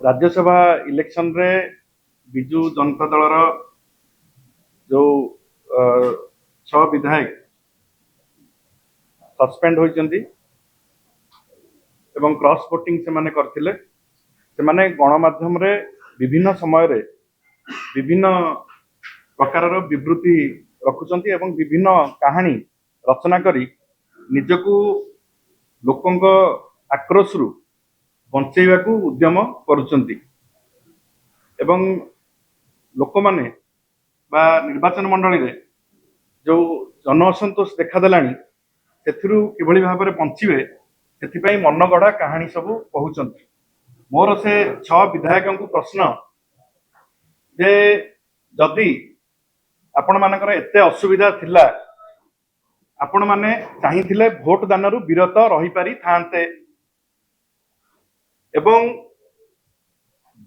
Rajya Sabha election रे विजु जनता दल जो 6 विधायक सस्पेंड होइचंती एवं क्रॉस वोटिंग से माने करथिले से माने गणमाध्यम रे विभिन्न समय रे विभिन्न प्रकार विवृत्ति रखुचंती एवं विभिन्न कहानी रचना करी निजकू लोकंक आक्रोश रु बंचेवाकू उद्यम करुचंती एवं लोक माने बा निर्वाचन मंडली रे जो जन असंतोष देखादेलानी सेथिरु किभଳି भाबरे बंचिबे सेथिपई मनगढ़ा कहानी सब कहउचंती। मोर से 6 विधायकों प्रश्न जे जदि आपण मानकर एते असुविधा थिला आपण माने चाहिथिले भोट दानरु विरत रही पारि थांते एवं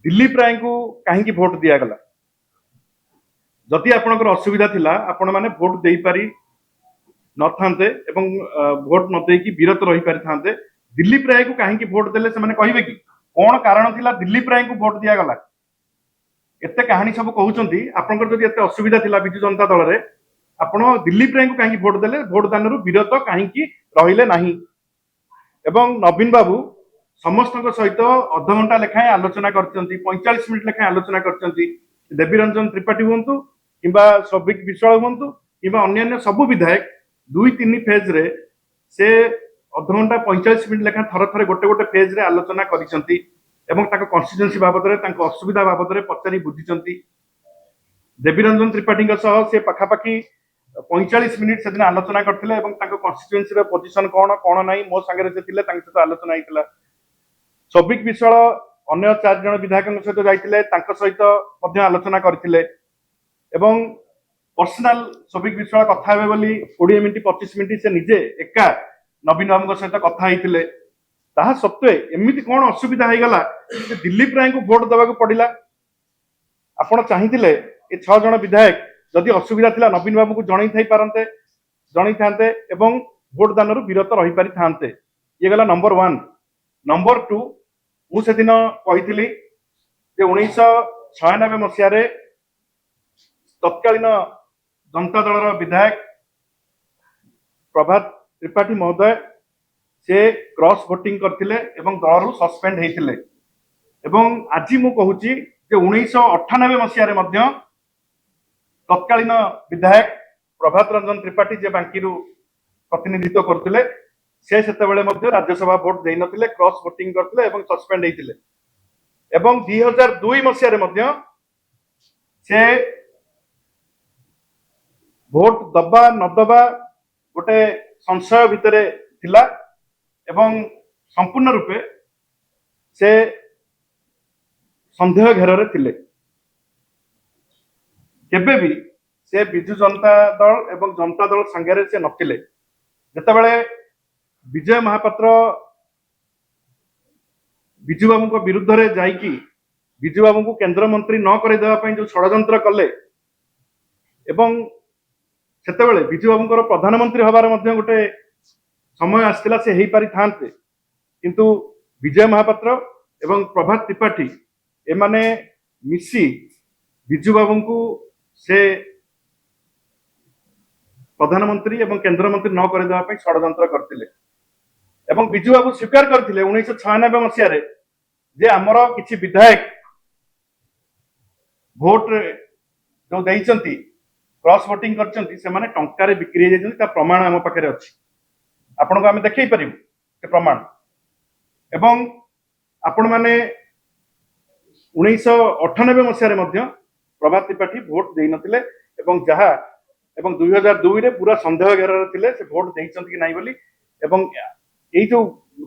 दिलीप राय को कहीं भोट दिया गला जदि आपणकर असुविधा थिला आपण माने भोट देई पारि न थांते एवं भोट न देकी विरत रही पारि थांते दिलीप राय को कहीं भोट देले से माने कहिबे कि कोन कारण थिला दिलीप राय को भोट दिया गला एते कहानी सब कहउचंती। आपणकर जदि एते असुविधा थिला बिजु जनता दल रे आपण दिलीप राय को कहीं भोट देले भोट दानरु विरत कहीं रहिले नाही एवं नवीन बाबू समस्त सहित अध घंटा लेखाएं आलोचना करचंती 45 मिनिट लेखाएं आलोचना करचंती देवी रंजन त्रिपाठी हुंतु किंबा सौभिक विश्वाल हुंतु किंबा अन्य सब विधायक 2-3 फेज रे से अध घंटा 45 मिनिट लेखा थर थरे गोटे गोटे फेज रे आलोचना करिसंती एवं ताको कॉन्स्टिट्यूएंसी बाबद रे ताको असुविधा बाबद रे पचारि बुझिसंती। देवी रंजन त्रिपाठी सह से पाखापाखि 45 मिनिट से दिन आलोचना करथिले एवं ताको कॉन्स्टिट्यूएंसी रे पोजीशन कोन कोन नाही मो संगे रे थिले तांक सहित आलोचना हितला। सौभिक विश्वाल अन्य 4 जन विधायकों सहित जाइतिले तांक सहित मध्ये आलोचना करथिले एवं पर्सनल सौभिक विश्वाल कथा हेबे बोली 20 मिनिट 25 मिनिट से निजे एका नवीन बाबू सहित कथा हितले ताहा सत्वे एमिति कोन असुविधा हो गला जे दिलीप राय को भोट देबाक पड़िला। आपण चाहिथिले ए 6 जन विधायक जदि असुविधा थिला नवीन बाबू को जणै थाई पारंते जणै थांते एवं भोट दानरु विरत रही पारि थांते ये गला नंबर 1। नंबर 2 मु से दिन कहिथिली जे 1996 मसिया रे तत्कालीन जनता दल विधायक प्रभात त्रिपाठी महोदय से क्रॉस वोटिंग करथिले एवं दलरु सस्पेंड हेतिले एवं आज मु कहूची जे 1998 मसिया रे मध्य तत्कालीन विधायक प्रभात रंजन त्रिपाठी जे बांकीरु प्रतिनिधित्व करथिले से सेतेबेले मध्य राज्यसभा भोट देई नथिले क्रॉस वोटिंग करथिले एवं सस्पेंड हेतिले एवं 2002 मसिया रे मध्य से भोट दबा न दबा गोटे संशय भितरे थिला एवं संपूर्ण रूपे से संदेह घेर रे थिले केबे भी से बिजु जनता दल एवं जनता दल संगे से नथिले जेतेबेले विजय महापात्र बिजु बाबू को विरुद्ध रे जाईकी बिजु बाबू को केंद्र मंत्री न करे देवा पई जो षडयंत्र कले एवं सेतेबेले बिजु बाबूଙ୍କର प्रधानमंत्री हबार मध्य गोटे समय आसला से हेई पारि थांते किंतु विजय महापात्र एवं प्रभात त्रिपाठी एमाने मिसी बिजु बाबू को से प्रधानमंत्री एवं केंद्र मंत्री न करे देवा पई षडयंत्र करथिले एवं बिजु बाबू स्वीकार करथिले 1996 मसिया रे जे हमर किछि विधायक भोट जो दैचंती क्रॉस वोटिंग करचंती से माने टंका रे बिक्री हे जैचंती ता प्रमाण हम पाखरे अछि आपण को हम देखै परिबु के प्रमाण एवं आपण माने 1998 मसिया रे मध्य प्रभात त्रिपाठी भोट देई नथिले एवं जहा एवं 2002 रे पूरा संदेह घेर रे थिले से भोट देइचंती कि नाही बोली एवं एई जो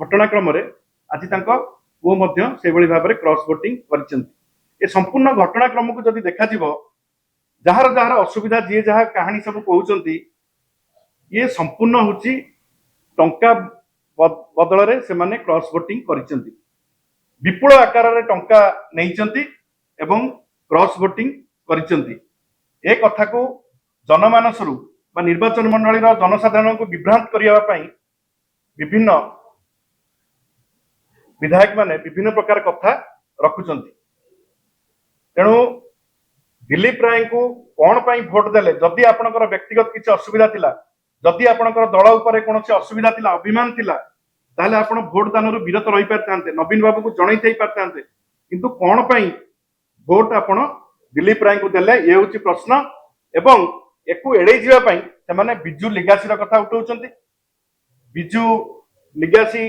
घटनाक्रम रे आज तांको वो मध्य से बळी भाबरे क्रॉस वोटिंग करचंती। ए संपूर्ण घटनाक्रम को जदि देखा जिवो जहार जहार असुविधा जी जहा कहानी सब कहउचंती ये संपूर्ण होची टंका बदल रे से माने क्रॉस वोटिंग करिसंती विपुल आकार रे टंका नेइचंती एवं क्रॉस वोटिंग करिसंती। ए कथा को जनमानस रु बा निर्वाचन मंडली रो जनसाधारण को विभ्रांत करिया पई विभिन्न विधायक माने विभिन्न प्रकार कथा रखुचंती। तेणु दिलीप राय को कौन पाई भोट देले जदि आपनकर व्यक्तिगत किसी असुविधा थिला जदि आपनकर दल उपरे कोनोसी असुविधा थिला अभिमान थिला ताहले आपण भोट दानरु विरत रही पारतांते नवीन बाबू को जणै थई पारतांते किंतु कौन पाई भोट आपण दिलीप राय को देले ये होची प्रश्न एवं एकु एडै जिवा पाई से माने बिजू लिगासी रा कथा उठाउचंती बिजू लिगासी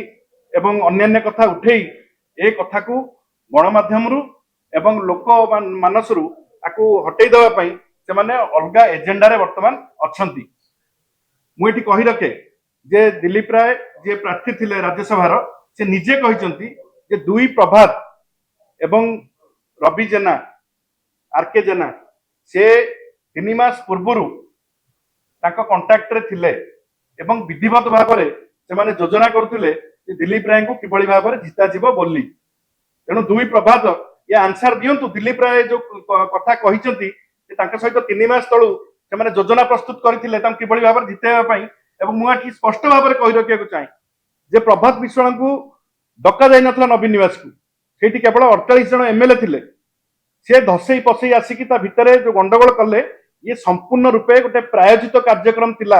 एवं अन्यान्य कथा उठेई ए कथा को गणमाध्यम रु एवं लोक मानस रु आकु हटै दवा पाई से माने अलगा एजेंडा रे वर्तमान अछंती। मु एठी कहि रखे जे दिलीप राय जे प्रार्थी थिले राज्यसभा से निजे कहिसंती जे दुई प्रभात एवं रवि जेना आरके जेना से 3 मास पूर्वरु ताको कांटेक्ट रे थिले एवं विधिवत भाव रे से माने योजना करथिले जे दिलीप राय को किबळी भाव रे जिता जिवो बोली। तेणु दुई प्रभात ये आंसर दियंतु दिलीप राय जो कथा कहिसंती जे तांका सहित 3 मास तळु से माने योजना प्रस्तुत करथिले तां किबळी भाव रे जितेबा पई एवं मु आठी स्पष्ट भाव रे कहि रखिया को चाहि जे प्रभात विश्वाल को डका जाय नथला नवीन निवास को सेठी केवल 48 जन एमएलए थिले से धसई पसई आसिकी ता भितरे जो गंडगोल कले ये संपूर्ण रूपे गोटे प्रायोजित कार्यक्रम थिला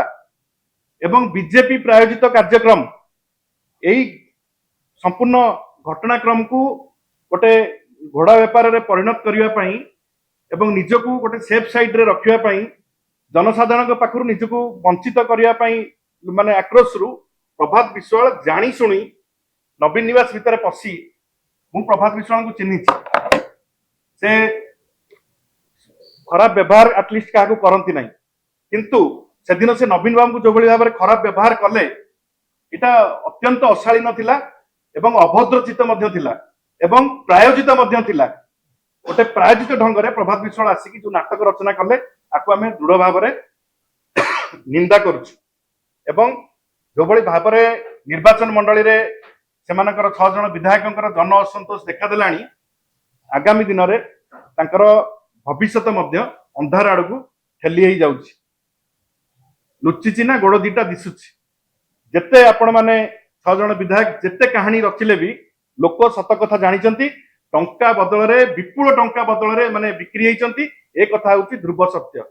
एवं बीजेपी प्रायोजित कार्यक्रम एई संपूर्ण घटनाक्रम को गोटे घोड़ा व्यापार रे परिणत करिवा पई एवं निजको गोटे सेफ साइड रे रखिवा पई जनसाधारण पाखरु निजको वंचित करिवा पई माने आक्रोश रु प्रभात विश्वाल जानी सुनी नवीन निवास भितर पसी मु प्रभात विश्वाल को चिन्हिछि से खराब व्यवहार एटलिस्ट क्या करती ना किंतु से दिन से नवीन बाबू को जो भाव में खराब व्यवहार कले इटा अत्यंत अशालीन थिला एवं अभद्रचित एवं प्रायोजित गोटे प्रायोजित ढंग से प्रभात विश्वाल आसिकी जो नाटक रचना कले आपको आम दृढ़ भाव में निंदा करुचु एवं जो भाव में निर्वाचन मंडली रे सेमानकर 6 जन विधायक जन असंतोष देखादेलानी आगामी दिन में तांकर भविष्यत मध्य अंधार आड़ को ठेली ही जाउछि लुचिछि ना गोड़ दीटा दिसुछि जेते आपण माने 6 जन विधायक जेते कहानी रचिले भी लोक सत कथा जानिचंती टंका बदल रे विपुल टंका बदल रे माने बिक्री हेइचंती ए कथा होछि ध्रुव सत्य।